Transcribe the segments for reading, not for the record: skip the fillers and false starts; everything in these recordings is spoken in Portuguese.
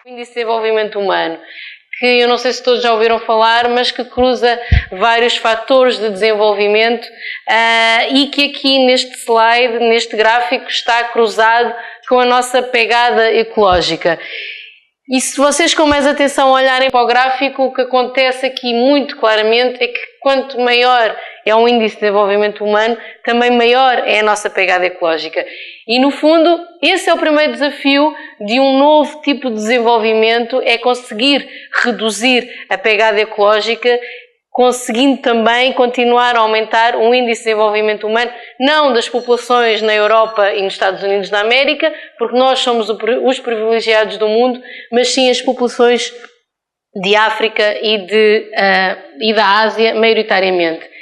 O Índice de Desenvolvimento Humano, que eu não sei se todos já ouviram falar, mas que cruza vários fatores de desenvolvimento e que aqui neste slide, neste gráfico, está cruzado com a nossa pegada ecológica. E se vocês com mais atenção olharem para o gráfico, o que acontece aqui muito claramente é que quanto maior é um índice de desenvolvimento humano, também maior é a nossa pegada ecológica. E no fundo, esse é o primeiro desafio de um novo tipo de desenvolvimento, é conseguir reduzir a pegada ecológica, conseguindo também continuar a aumentar o índice de desenvolvimento humano, não das populações na Europa e nos Estados Unidos da América, porque nós somos os privilegiados do mundo, mas sim as populações de África e da Ásia, maioritariamente.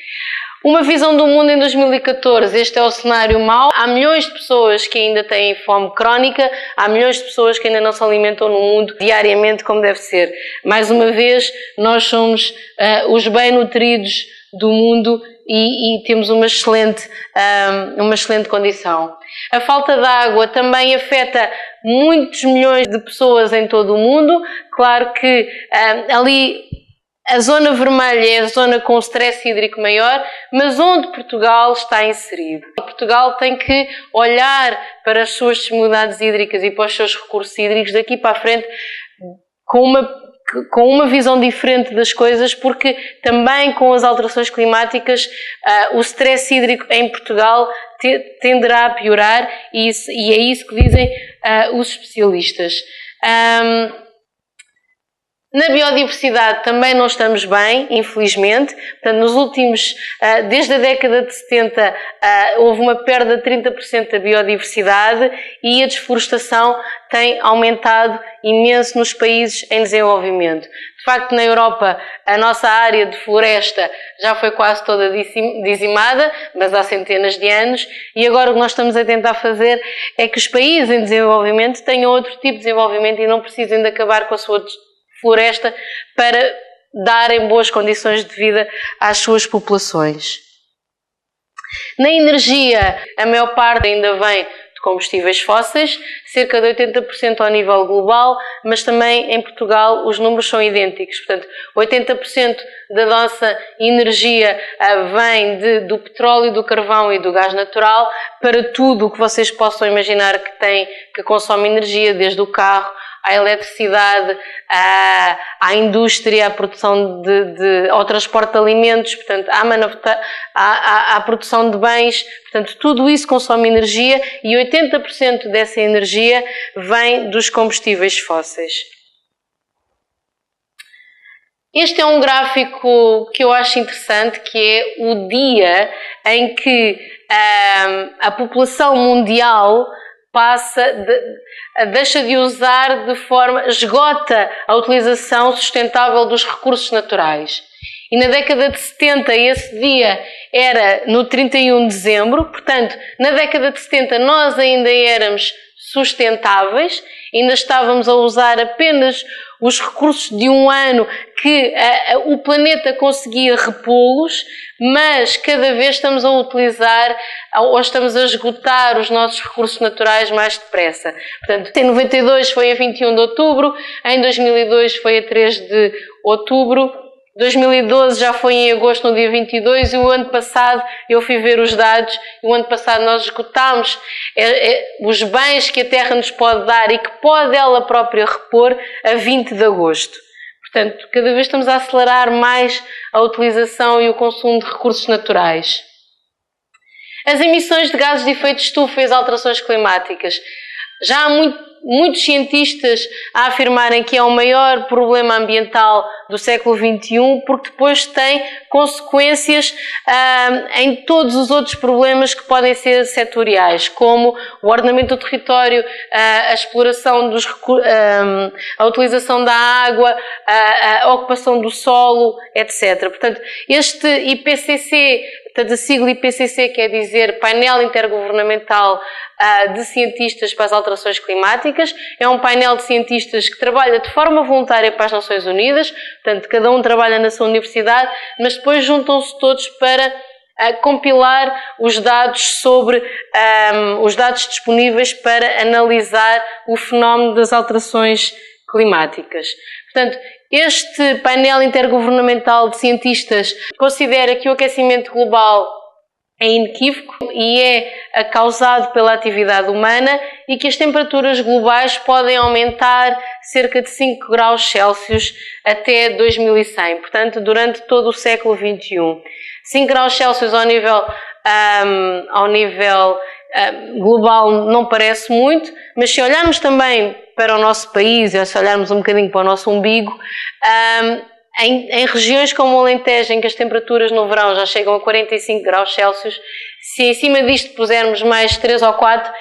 Uma visão do mundo em 2014, este é o cenário mau. Há milhões de pessoas que ainda têm fome crónica, há milhões de pessoas que ainda não se alimentam no mundo diariamente como deve ser. Mais uma vez, nós somos os bem nutridos do mundo e temos uma excelente condição. A falta de água também afeta muitos milhões de pessoas em todo o mundo. Claro que ali a zona vermelha é a zona com stress hídrico maior, mas onde Portugal está inserido. Portugal tem que olhar para as suas disponibilidades hídricas e para os seus recursos hídricos daqui para a frente com uma visão diferente das coisas, porque também com as alterações climáticas o stress hídrico em Portugal tenderá a piorar e é isso que dizem os especialistas. Na biodiversidade também não estamos bem, infelizmente. Portanto, desde a década de 70 houve uma perda de 30% da biodiversidade e a desflorestação tem aumentado imenso nos países em desenvolvimento. De facto, na Europa, a nossa área de floresta já foi quase toda dizimada, mas há centenas de anos, e agora o que nós estamos a tentar fazer é que os países em desenvolvimento tenham outro tipo de desenvolvimento e não precisem de acabar com a sua floresta para darem boas condições de vida às suas populações. Na energia, a maior parte ainda vem de combustíveis fósseis, cerca de 80% ao nível global, mas também em Portugal os números são idênticos. Portanto, 80% da nossa energia vem do petróleo, do carvão e do gás natural, para tudo o que vocês possam imaginar que consome energia, desde o carro, à eletricidade, à indústria, à produção ao transporte de alimentos, portanto, à produção de bens, portanto, tudo isso consome energia e 80% dessa energia vem dos combustíveis fósseis. Este é um gráfico que eu acho interessante, que é o dia em que a população mundial deixa de usar esgota a utilização sustentável dos recursos naturais. E na década de 70 esse dia era no 31 de dezembro, portanto, na década de 70 nós ainda éramos sustentáveis, ainda estávamos a usar apenas os recursos de um ano que o planeta conseguia repô-los, mas cada vez estamos a utilizar ou estamos a esgotar os nossos recursos naturais mais depressa. Portanto, em 92 foi a 21 de outubro, em 2002 foi a 3 de outubro, 2012 já foi em agosto, no dia 22, e o ano passado, eu fui ver os dados, e o ano passado nós esgotámos os bens que a Terra nos pode dar e que pode ela própria repor a 20 de agosto. Portanto, cada vez estamos a acelerar mais a utilização e o consumo de recursos naturais. As emissões de gases de efeito de estufa e as alterações climáticas. Já há muitos cientistas a afirmarem que é o maior problema ambiental do século XXI, porque depois tem consequências em todos os outros problemas que podem ser setoriais, como o ordenamento do território, a exploração a utilização da água, a ocupação do solo, etc. Portanto, este IPCC, portanto, a sigla IPCC quer dizer Painel Intergovernamental de Cientistas para as Alterações Climáticas. É um painel de cientistas que trabalha de forma voluntária para as Nações Unidas, portanto, cada um trabalha na sua universidade, mas depois juntam-se todos para compilar os dados os dados disponíveis para analisar o fenómeno das alterações climáticas. Portanto, este painel intergovernamental de cientistas considera que o aquecimento global é inequívoco e é causado pela atividade humana e que as temperaturas globais podem aumentar cerca de 5 graus Celsius até 2100, portanto, durante todo o século XXI. 5 graus Celsius ao nível global não parece muito, mas se olharmos também para o nosso país, ou se olharmos um bocadinho para o nosso umbigo, em regiões como o Alentejo, em que as temperaturas no verão já chegam a 45 graus Celsius, se em cima disto pusermos mais 3 ou 4,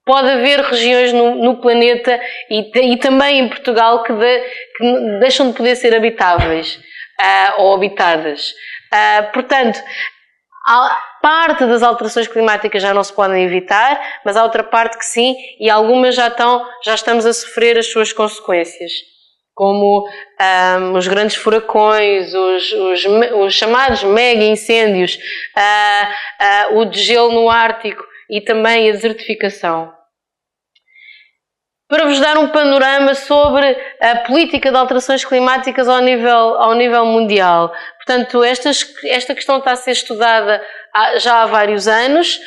pode haver regiões no planeta e também em Portugal que deixam de poder ser habitáveis ou habitadas. Portanto, parte das alterações climáticas já não se podem evitar, mas há outra parte que sim, e algumas já estamos a sofrer as suas consequências, como os grandes furacões, os chamados mega incêndios, o degelo no Ártico e também a desertificação. Para vos dar um panorama sobre a política de alterações climáticas ao nível mundial. Portanto, esta questão está a ser estudada já há vários anos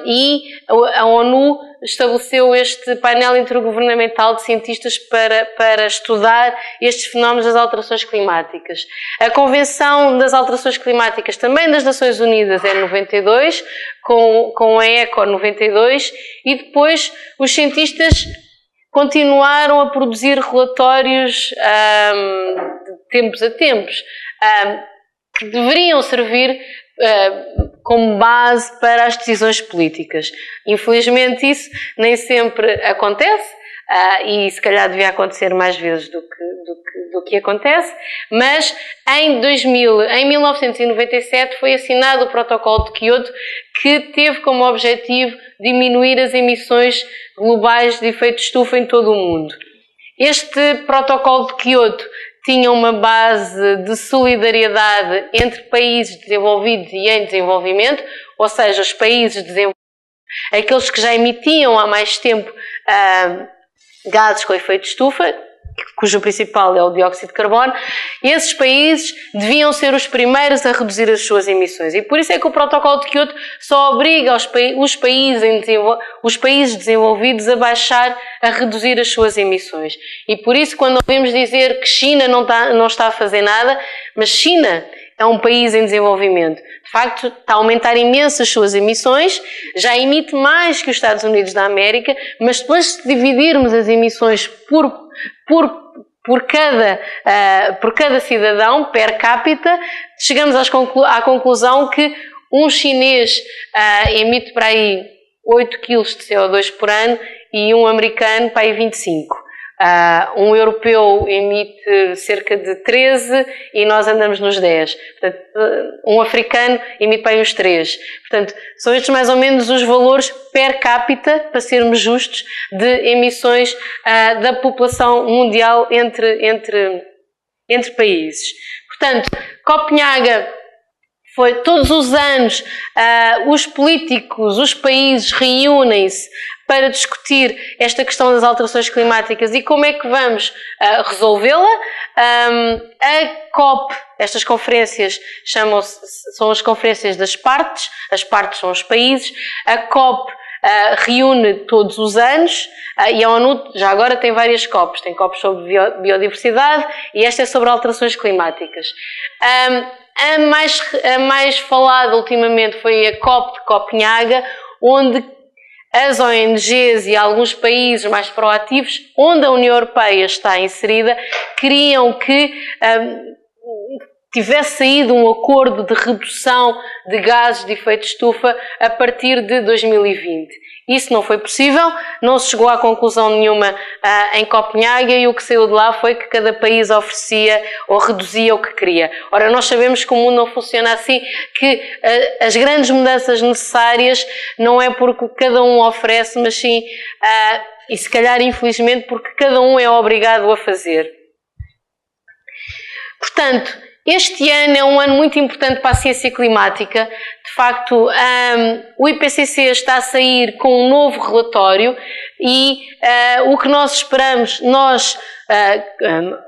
e a ONU estabeleceu este painel intergovernamental de cientistas para estudar estes fenómenos das alterações climáticas. A Convenção das Alterações Climáticas, também das Nações Unidas, é 92, com a ECO 92, e depois os cientistas continuaram a produzir relatórios de tempos a tempos, que deveriam servir como base para as decisões políticas. Infelizmente isso nem sempre acontece, e se calhar devia acontecer mais vezes do que acontece, mas em 1997 foi assinado o Protocolo de Kyoto, que teve como objetivo diminuir as emissões globais de efeito de estufa em todo o mundo. Este Protocolo de Kyoto tinha uma base de solidariedade entre países desenvolvidos e em desenvolvimento, ou seja, os países desenvolvidos, aqueles que já emitiam há mais tempo gases com efeito de estufa, cujo principal é o dióxido de carbono, esses países deviam ser os primeiros a reduzir as suas emissões. E por isso é que o Protocolo de Kyoto só obriga os países desenvolvidos a reduzir as suas emissões. E por isso, quando ouvimos dizer que China não está a fazer nada, mas China é um país em desenvolvimento. De facto, está a aumentar imenso as suas emissões, já emite mais que os Estados Unidos da América, mas depois se dividirmos as emissões por cada cidadão, per capita, chegamos à conclusão que um chinês emite para aí 8 kg de CO2 por ano e um americano para aí 25. Um europeu emite cerca de 13 e nós andamos nos 10. Portanto, um africano emite para aí uns 3. Portanto, são estes mais ou menos os valores per capita, para sermos justos, de emissões da população mundial entre países. Portanto, Copenhaga foi todos os anos, os políticos, os países reúnem-se para discutir esta questão das alterações climáticas e como é que vamos resolvê-la. A COP, estas conferências são as conferências das partes, as partes são os países. A COP reúne todos os anos e a ONU já agora tem várias COPs, tem COPs sobre biodiversidade e esta é sobre alterações climáticas. A mais falada ultimamente foi a COP de Copenhaga, onde as ONGs e alguns países mais proativos, onde a União Europeia está inserida, queriam que tivesse saído um acordo de redução de gases de efeito de estufa a partir de 2020. Isso não foi possível, não se chegou a conclusão nenhuma em Copenhaga e o que saiu de lá foi que cada país oferecia ou reduzia o que queria. Ora, nós sabemos que o mundo não funciona assim, que as grandes mudanças necessárias não é porque cada um oferece, mas sim, e se calhar infelizmente, porque cada um é obrigado a fazer. Portanto, Este ano é um ano muito importante para a ciência climática. De facto, o IPCC está a sair com um novo relatório e o que nós esperamos,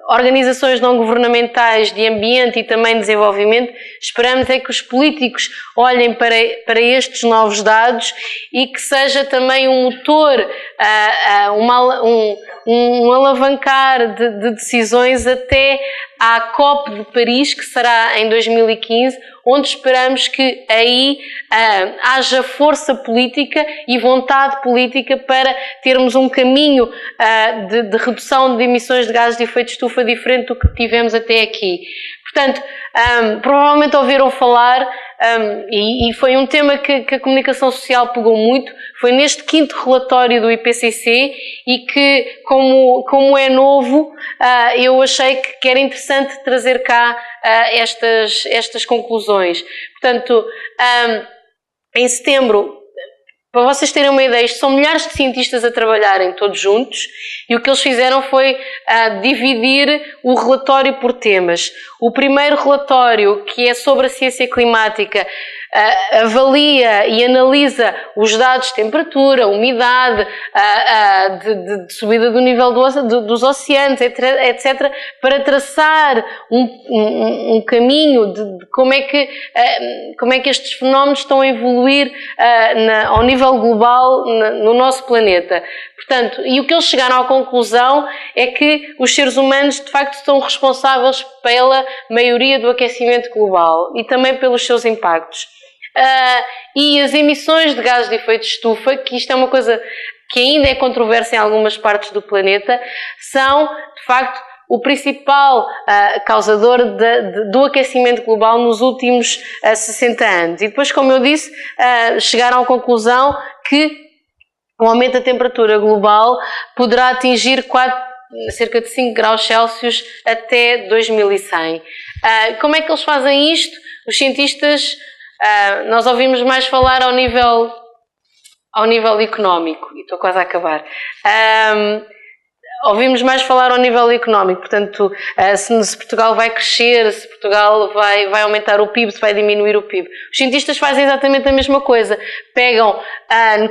organizações não governamentais de ambiente e também de desenvolvimento, esperamos é que os políticos olhem para estes novos dados e que seja também um motor, um alavancar de decisões até à COP de Paris, que será em 2015, onde esperamos que aí haja força política e vontade política para termos um caminho de redução de emissões de gases de efeito de estufa diferente do que tivemos até aqui. Portanto, provavelmente ouviram falar, e foi um tema que a comunicação social pegou muito, foi neste 5º relatório do IPCC e que, como é novo, eu achei que era interessante trazer cá estas conclusões. Portanto, em setembro, para vocês terem uma ideia, isto são milhares de cientistas a trabalharem todos juntos e o que eles fizeram foi dividir o relatório por temas. O primeiro relatório, que é sobre a ciência climática, avalia e analisa os dados de temperatura, umidade, de subida do nível dos oceanos, etc., para traçar um caminho de como é que estes fenómenos estão a evoluir ao nível global no nosso planeta. Portanto, e o que eles chegaram à conclusão é que os seres humanos, de facto, são responsáveis pela maioria do aquecimento global e também pelos seus impactos. E as emissões de gases de efeito de estufa, que isto é uma coisa que ainda é controversa em algumas partes do planeta, são, de facto, o principal causador do aquecimento global nos últimos 60 anos. E depois, como eu disse, chegaram à conclusão que o aumento da temperatura global poderá atingir cerca de 5 graus Celsius até 2100. Como é que eles fazem isto? Os cientistas, nós ouvimos mais falar ao nível económico, e estou quase a acabar. Ouvimos mais falar ao nível económico, portanto, se Portugal vai crescer, se Portugal vai aumentar o PIB, se vai diminuir o PIB. Os cientistas fazem exatamente a mesma coisa. Pegam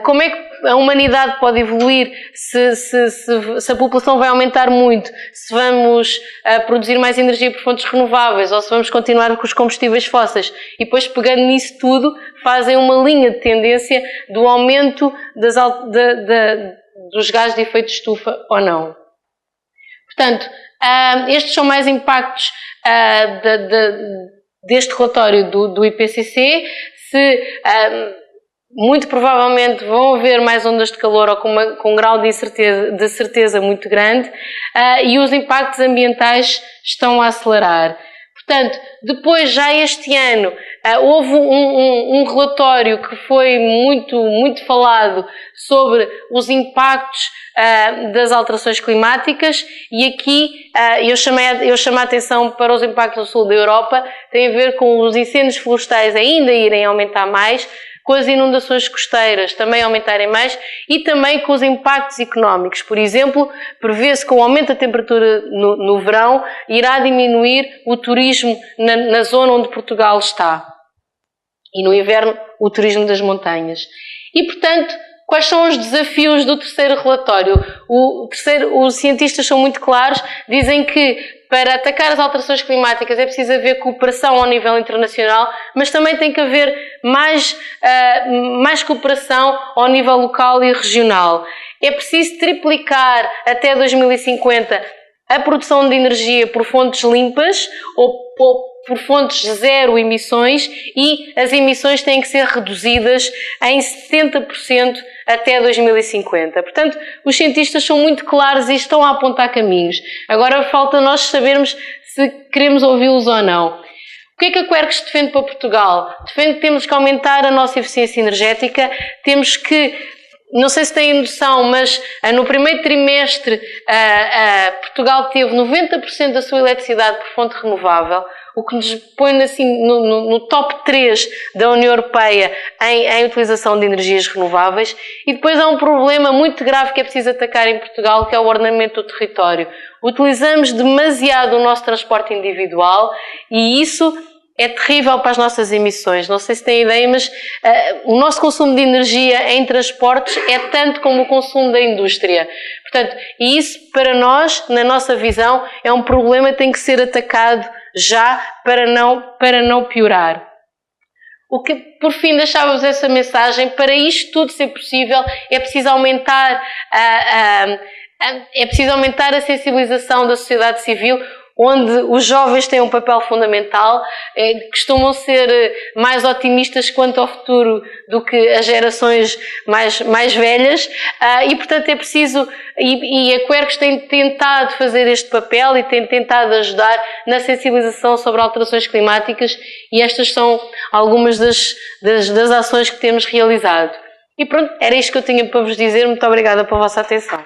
como é que a humanidade pode evoluir se a população vai aumentar muito, se vamos produzir mais energia por fontes renováveis ou se vamos continuar com os combustíveis fósseis. E depois, pegando nisso tudo, fazem uma linha de tendência do aumento dos gases de efeito de estufa ou não. Portanto, estes são mais impactos deste relatório do IPCC. Muito provavelmente vão haver mais ondas de calor ou com um grau de certeza muito grande, e os impactos ambientais estão a acelerar. Portanto, depois, já este ano, houve um relatório que foi muito falado sobre os impactos das alterações climáticas, e aqui eu chamo a atenção para os impactos no sul da Europa. Tem a ver com os incêndios florestais ainda irem aumentar mais, com as inundações costeiras também aumentarem mais e também com os impactos económicos. Por exemplo, prevê-se que o aumento da temperatura no verão irá diminuir o turismo na zona onde Portugal está. E no inverno, o turismo das montanhas. E, portanto, quais são os desafios do terceiro relatório? Os cientistas são muito claros, dizem que para atacar as alterações climáticas é preciso haver cooperação ao nível internacional, mas também tem que haver mais cooperação ao nível local e regional. É preciso triplicar até 2050 a produção de energia por fontes limpas ou por fontes zero emissões, e as emissões têm que ser reduzidas em 70% até 2050. Portanto, os cientistas são muito claros e estão a apontar caminhos. Agora falta nós sabermos se queremos ouvi-los ou não. O que é que a Quercus defende para Portugal? Defende que temos que aumentar a nossa eficiência energética, temos que, não sei se têm noção, mas no primeiro trimestre Portugal teve 90% da sua eletricidade por fonte renovável, o que nos põe assim, no top 3 da União Europeia em utilização de energias renováveis. E depois há um problema muito grave que é preciso atacar em Portugal, que é o ordenamento do território. Utilizamos demasiado o nosso transporte individual e isso é terrível para as nossas emissões. Não sei se têm ideia, mas o nosso consumo de energia em transportes é tanto como o consumo da indústria. Portanto, e isso para nós, na nossa visão, é um problema que tem que ser atacado já para não piorar. O que, por fim, deixávamos essa mensagem: para isto tudo ser possível, é preciso aumentar a sensibilização da sociedade civil, onde os jovens têm um papel fundamental, costumam ser mais otimistas quanto ao futuro do que as gerações mais velhas, e portanto é preciso, e a Quercus tem tentado fazer este papel e tem tentado ajudar na sensibilização sobre alterações climáticas, e estas são algumas das ações que temos realizado. E pronto, era isto que eu tinha para vos dizer. Muito obrigada pela vossa atenção.